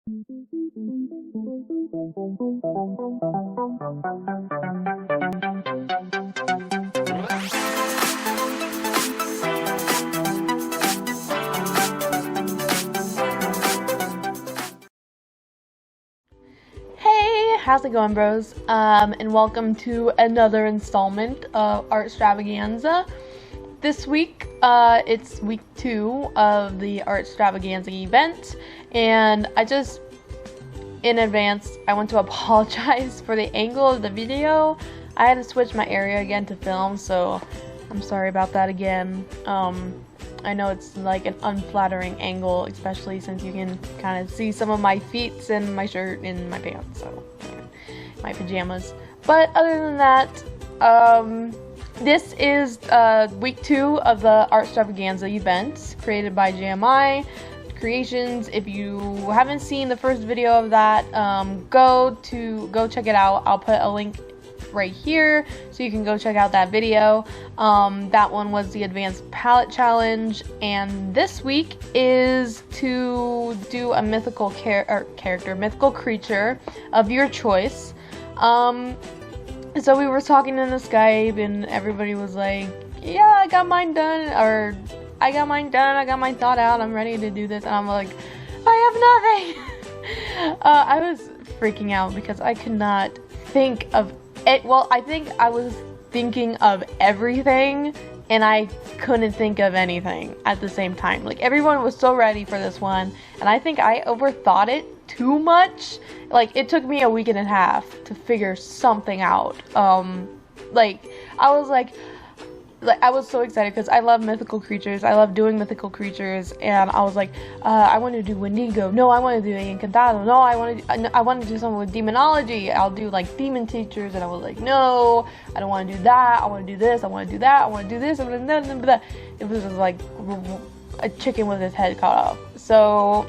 Hey, how's it going, bros? And welcome to another installment of ARTstravanganza. This week, it's week 2 of the ARTstravanganza event, and in advance, I want to apologize for the angle of the video. I had to switch my area again to film, so I'm sorry about that again. I know it's like an unflattering angle, especially since you can kind of see some of my feet and my shirt and my pants, so yeah, my pajamas. But other than that, this is week 2 of the ARTstravanganza event created by JMI Creations. If you haven't seen the first video of that, go check it out. I'll put a link right here so you can go check out that video. That one was the advanced palette challenge, and this week is to do a mythical mythical creature of your choice. So we were talking in the Skype, and everybody was like, yeah, I got mine done, or I got mine thought out, I'm ready to do this. And I'm like, I have nothing. I was freaking out because I could not think of it. Well, I think I was thinking of everything, and I couldn't think of anything at the same time. Like, everyone was so ready for this one, and I think I overthought it too much. Like, it took me a week and a half to figure something out. Like, I was so excited because I love mythical creatures. I love doing mythical creatures, and I was like, I want to do Wendigo. No, I want to do Encantado. No, I want to do something with demonology. I'll do like demon teachers, and I was like, no, I don't want to do that. I want to do this. I want to do that. I want to do this. I want to do that. It was just like a chicken with his head cut off. So,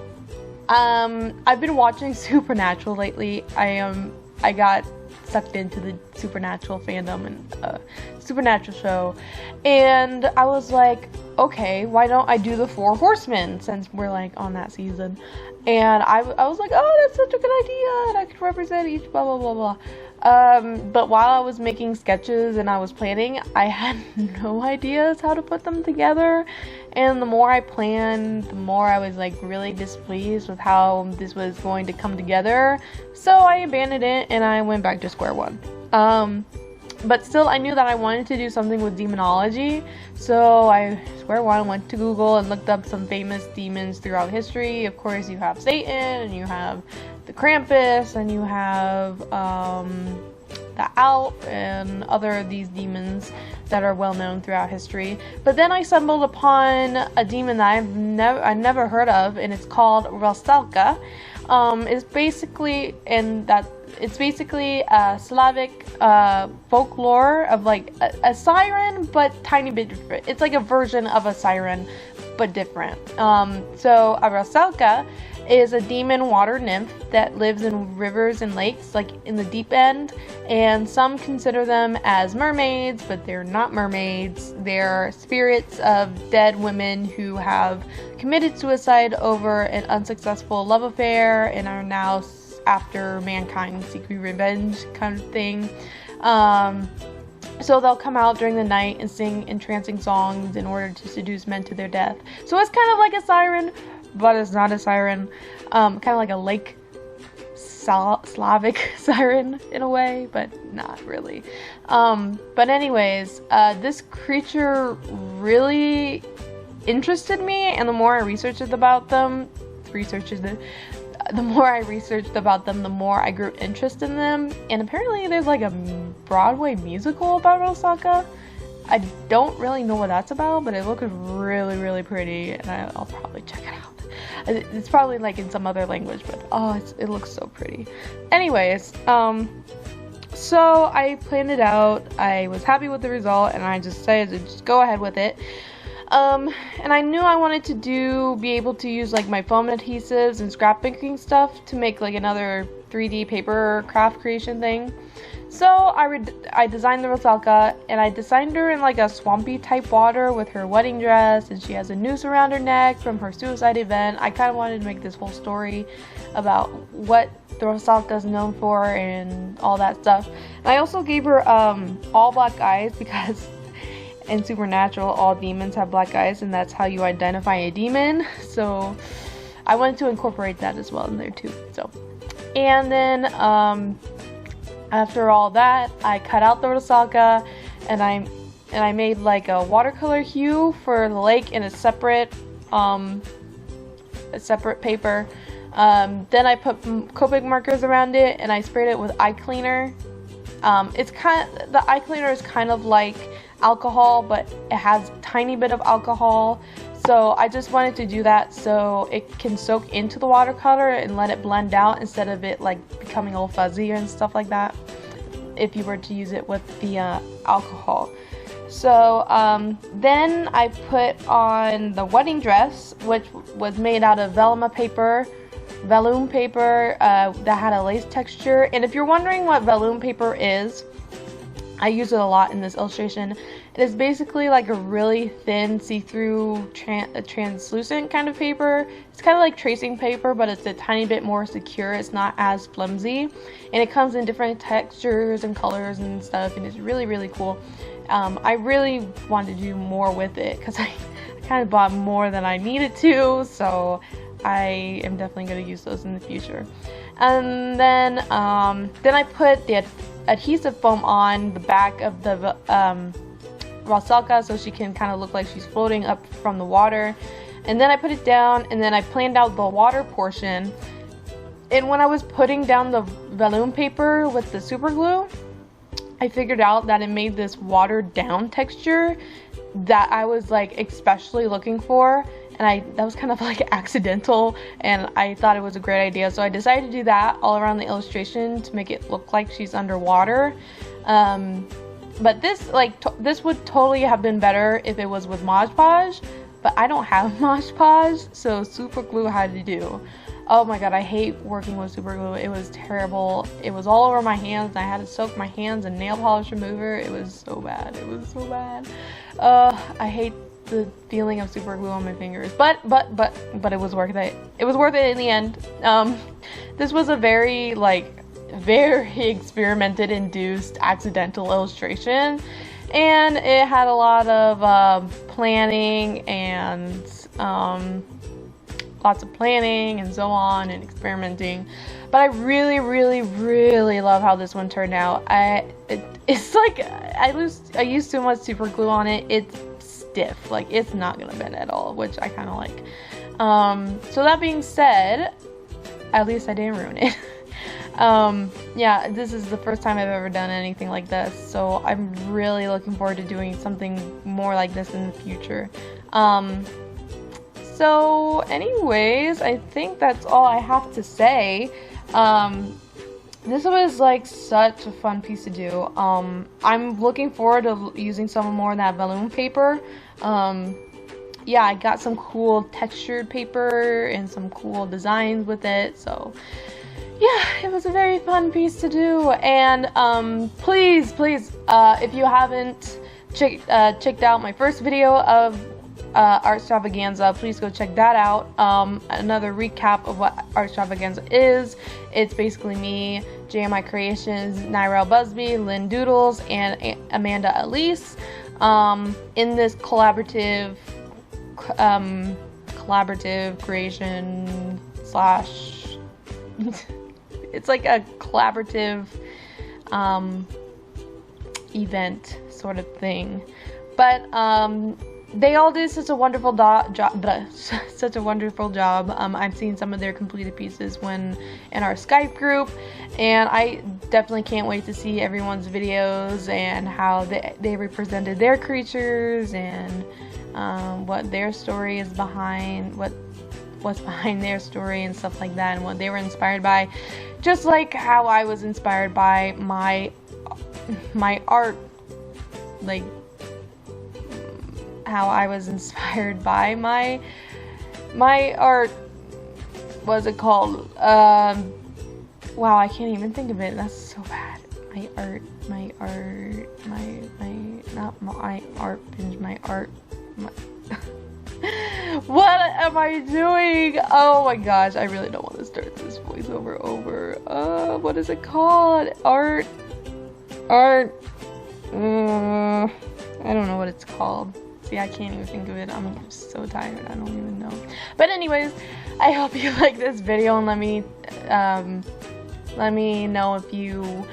I've been watching Supernatural lately. I got sucked into the Supernatural fandom and Supernatural show, and I was like, okay, why don't I do the 4 Horsemen, since we're like on that season? And I was like, oh, that's such a good idea, and I could represent each blah blah blah blah. But while I was making sketches and I was planning, I had no ideas how to put them together, and the more I planned, the more I was like really displeased with how this was going to come together. So I abandoned it and I went back to square one. But still, I knew that I wanted to do something with demonology, so I went to Google and looked up some famous demons throughout history. Of course, you have Satan, and you have the Krampus, and you have the Alp, and other of these demons that are well known throughout history. But then I stumbled upon a demon that I've never heard of, and it's called Rustalka. It's basically a Slavic folklore of like a siren, but tiny bit different. It's like a version of a siren, but different. So a Rustalka is a demon water nymph that lives in rivers and lakes, like in the deep end, and some consider them as mermaids, but they're not mermaids. They're spirits of dead women who have committed suicide over an unsuccessful love affair and are now after mankind seeking revenge, kind of thing. So they'll come out during the night and sing entrancing songs in order to seduce men to their death. So it's kind of like a siren, but it's not a siren. Kind of like a lake Slavic siren in a way, but not really. But anyways, this creature really interested me, and the more I researched about them, the more I researched about them, the more I grew interested in them. And apparently there's like a Broadway musical about Rustalka. I don't really know what that's about, but it looks really, really pretty, and I'll probably check it out. It's probably like in some other language, but it looks so pretty. Anyways, so I planned it out. I was happy with the result, and I just decided to just go ahead with it. And I knew I wanted to be able to use like my foam adhesives and scrap picking stuff to make like another 3D paper craft creation thing. So I designed the Rusalka, and I designed her in like a swampy type water with her wedding dress, and she has a noose around her neck from her suicide event. I kind of wanted to make this whole story about what the Rusalka is known for and all that stuff. And I also gave her all black eyes because in Supernatural all demons have black eyes, and that's how you identify a demon. So I wanted to incorporate that as well in there too. So, and then after all that, I cut out the Rusalka, and I made like a watercolor hue for the lake in a separate paper. Then I put Copic markers around it, and I sprayed it with eye cleaner. The eye cleaner is kind of like alcohol, but it has a tiny bit of alcohol. So I just wanted to do that so it can soak into the watercolor and let it blend out instead of it like becoming all fuzzy and stuff like that if you were to use it with the alcohol. So then I put on the wedding dress, which was made out of vellum paper that had a lace texture. And if you're wondering what vellum paper is, I use it a lot in this illustration. It is basically like a really thin, see-through, translucent kind of paper. It's kind of like tracing paper, but it's a tiny bit more secure. It's not as flimsy, and it comes in different textures and colors and stuff, and it's really, really cool. I really wanted to do more with it because I kind of bought more than I needed to, so I am definitely going to use those in the future. And then I put the adhesive foam on the back of the Rusalka so she can kind of look like she's floating up from the water. And then I put it down, and then I planned out the water portion. And when I was putting down the vellum paper with the super glue, I figured out that it made this watered down texture that I was like especially looking for, and that was kind of like accidental, and I thought it was a great idea, so I decided to do that all around the illustration to make it look like she's underwater. But this this would totally have been better if it was with Mod Podge, but I don't have Mod Podge, so super glue had to do. Oh my god, I hate working with super glue. It was terrible. It was all over my hands, and I had to soak my hands in nail polish remover. It was so bad. It was so bad. I hate the feeling of super glue on my fingers, but it was worth it. It was worth it in the end. This was a very experimented induced accidental illustration, and it had a lot of planning and lots of planning and so on and experimenting, but I really, really, really love how this one turned out. It's like I used too much super glue on it. It's stiff, like it's not gonna bend at all, which I kind of like. So that being said, at least I didn't ruin it. Yeah, this is the first time I've ever done anything like this, so I'm really looking forward to doing something more like this in the future. So anyways, I think that's all I have to say. This was like such a fun piece to do. I'm looking forward to using some more of that vellum paper. Yeah, I got some cool textured paper and some cool designs with it, so yeah, it was a very fun piece to do. And please, if you haven't checked out my first video of ARTstravanganza, please go check that out. Another recap of what ARTstravanganza is: it's basically me, JMI Creations, Nyrelle Busby, Lindoodlez, and Amanda Elise in this collaborative creation slash it's like a collaborative event sort of thing, but they all did such a wonderful job. I've seen some of their completed pieces when in our Skype group, and I definitely can't wait to see everyone's videos and how they represented their creatures and what their story is behind, what's behind their story and stuff like that, and what they were inspired by, just like how I was inspired by my art, like how I was inspired by my art, what's it called? Wow, I can't even think of it. That's so bad. What am I doing? Oh my gosh, I really don't want to start this voiceover over. What is it called? Art. I don't know what it's called. See, I can't even think of it. I'm so tired. I don't even know. But anyways, I hope you like this video, and let me know if you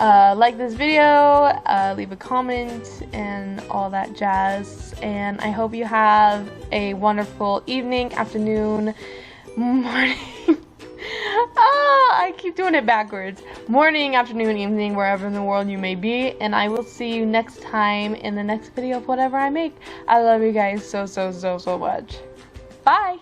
like this video, leave a comment and all that jazz, and I hope you have a wonderful evening, afternoon, morning. I keep doing it backwards. Morning, afternoon, evening, wherever in the world you may be, and I will see you next time in the next video of whatever I make. I love you guys so much. Bye!